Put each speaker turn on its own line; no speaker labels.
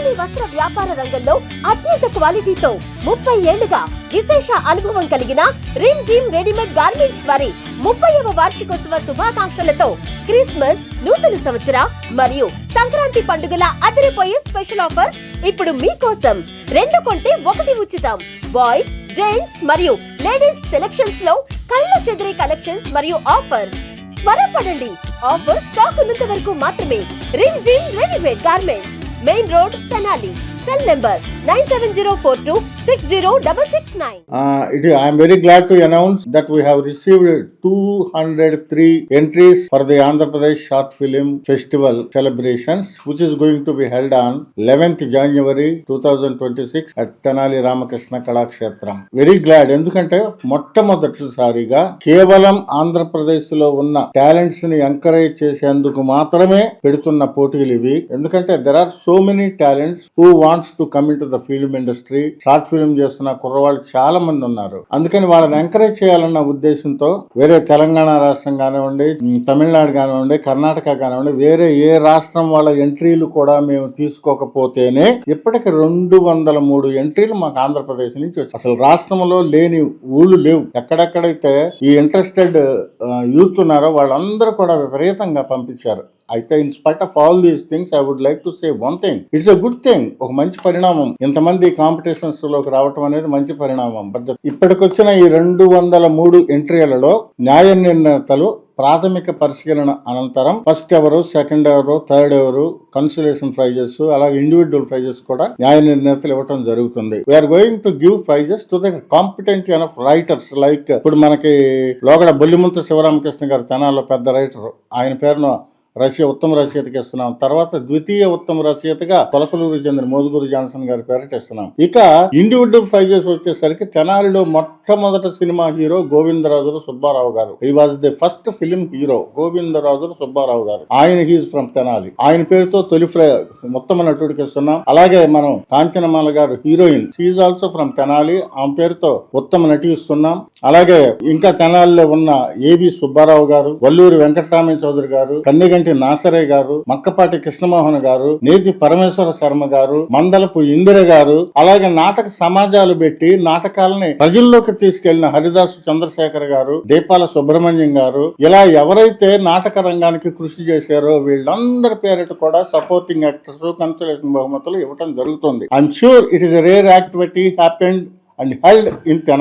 తెనాలి వస్త్ర వ్యాపార రంగంలో అత్యంత క్వాలిటీతో 30 ఏళ్లుగా విశేష అనుభవం కలిగిన రిమ్ జిమ్ రెడీమేడ్ గార్మెంట్స్ వారి 30వ వార్షికోత్సవ శుభాకాంక్షలతో క్రిస్మస్, నూతన సంవత్సర మరియు సంక్రాంతి పండుగల అదిరిపోయే స్పెషల్ ఆఫర్స్ ఇప్పుడు మీకోసం. 2 కొంటే 1 ఉచితం. బాయ్స్, జెంట్స్ మరియు లేడీస్ సెలక్షన్స్ లో కళ్ళు చెదిరే కలెక్షన్స్ మరియు ఆఫర్స్. త్వరపడండి, ఆఫర్ స్టాక్ ఉన్నంత వరకు మాత్రమే. Rim gym readymade garments, main road, Tenali. Cell number 9704260669.
I am very glad to announce that we have received 203 entries for the Andhra Pradesh Short Film Festival celebrations, which is going to be held on 11th January 2026 at Tenali Ramakrishna Kalakshetram. Very glad, ఎందుకంటే మొట్టమొదటిసారిగా కేవలం ఆంధ్రప్రదేశ్ లో ఉన్న talents ని encourage చేసేందుకు మాత్రమే పెడుతున్న పోటీలు ఇవి. ఎందుకంటే there are so many talents who wants to come into the film industry. Short film చేస్తున్న కుర్రవాళ్ళు చాలా మంది ఉన్నారు. అందుకని వాళ్ళని ఎంకరేజ్ చేయాలన్న ఉద్దేశంతో వేరే తెలంగాణ రాష్ట్రం కానివ్వండి, తమిళనాడు కానివ్వండి, కర్ణాటక కానివ్వండి, వేరే ఏ రాష్ట్రం వాళ్ళ ఎంట్రీలు కూడా మేము తీసుకోకపోతేనే ఇప్పటికి 203 ఎంట్రీలు మాకు ఆంధ్రప్రదేశ్ నుంచి వచ్చాయి. అసలు రాష్ట్రంలో లేని ఊళ్ళు లేవు. ఎక్కడెక్కడైతే ఈ ఇంట్రెస్టెడ్ యూత్ ఉన్నారో వాళ్ళందరూ కూడా విపరీతంగా పంపించారు. అయితే in spite of all these things I would like to say one thing, it's a good thing. ఒక మంచి పరిణామం ఇంతమంది కాంపిటీషన్స్ లోకి రావటం అనేది మంచి పరిణామం. బట్ ఇప్పటికొచ్చిన ఈ 203 ఎంట్రీలలో న్యాయ నిర్ణేతలు ప్రాథమిక పరిశీలన అనంతరం ఫస్ట్ ఎవరు, సెకండ్ ఎవరు, థర్డ్ ఎవరు, కన్సలేషన్ ప్రైజెస్, అలాగే ఇండివిజువల్ ప్రైజెస్ కూడా న్యాయ నిర్ణేతలు ఇవ్వడం జరుగుతుంది. We're going to give prizes to the competent enough writers. Like ఇప్పుడు మనకి లోగడ బొల్లిముంత శివరామకృష్ణ గారు తెనాల్లో పెద్ద రైటర్, ఆయన పేరును ఉత్తమ రచయితకి ఇస్తున్నాం. తర్వాత ద్వితీయ ఉత్తమ రచయితగా కొలకలూరు చెందిన మోదుగురు జాన్సన్ గారి పేరిట ఇస్తున్నాం. ఇక ఇండివిజువల్ ప్రైజెస్ వచ్చేసరికి తెనాలిలో మొట్టమొదటి సినిమా హీరో గోవిందరాజులు సుబ్బారావు గారు. He was the first film hero Govindarajulu Subbarao గారు. ఆయన హీజ్ ఫ్రమ్ తెనాలి. ఆయన పేరుతో తొలి ఉత్తమ నటుడికి ఇస్తున్నాం. అలాగే మనం కాంచనమాల గారు heroine, she also from Tenali. ఆమె పేరుతో ఉత్తమ నటి ఇస్తున్నాం. అలాగే ఇంకా తెనాలిలో ఉన్న ఏవి సుబ్బారావు గారు, వల్లూరి వెంకటరామయ్య చౌదరి గారు, కన్నెగంటి నాసరయ్య గారు, మక్కపాటి కృష్ణమోహన్ గారు, నేతి పరమేశ్వర శర్మ గారు, మందలపు ఇందిర గారు, అలాగే నాటక సమాజాలు పెట్టి నాటకాలని ప్రజల్లోకి తీసుకెళ్లిన హరిదాసు చంద్రశేఖర్ గారు, దీపాల సుబ్రహ్మణ్యం గారు, ఇలా ఎవరైతే నాటక రంగానికి కృషి చేశారో వీళ్ళందరి పేరిట కూడా సపోర్టింగ్ యాక్టర్స్ కన్సలేషన్ బహుమతులు ఇవ్వడం జరుగుతుంది. I'm sure it is a rare activity happened and held in Tenali.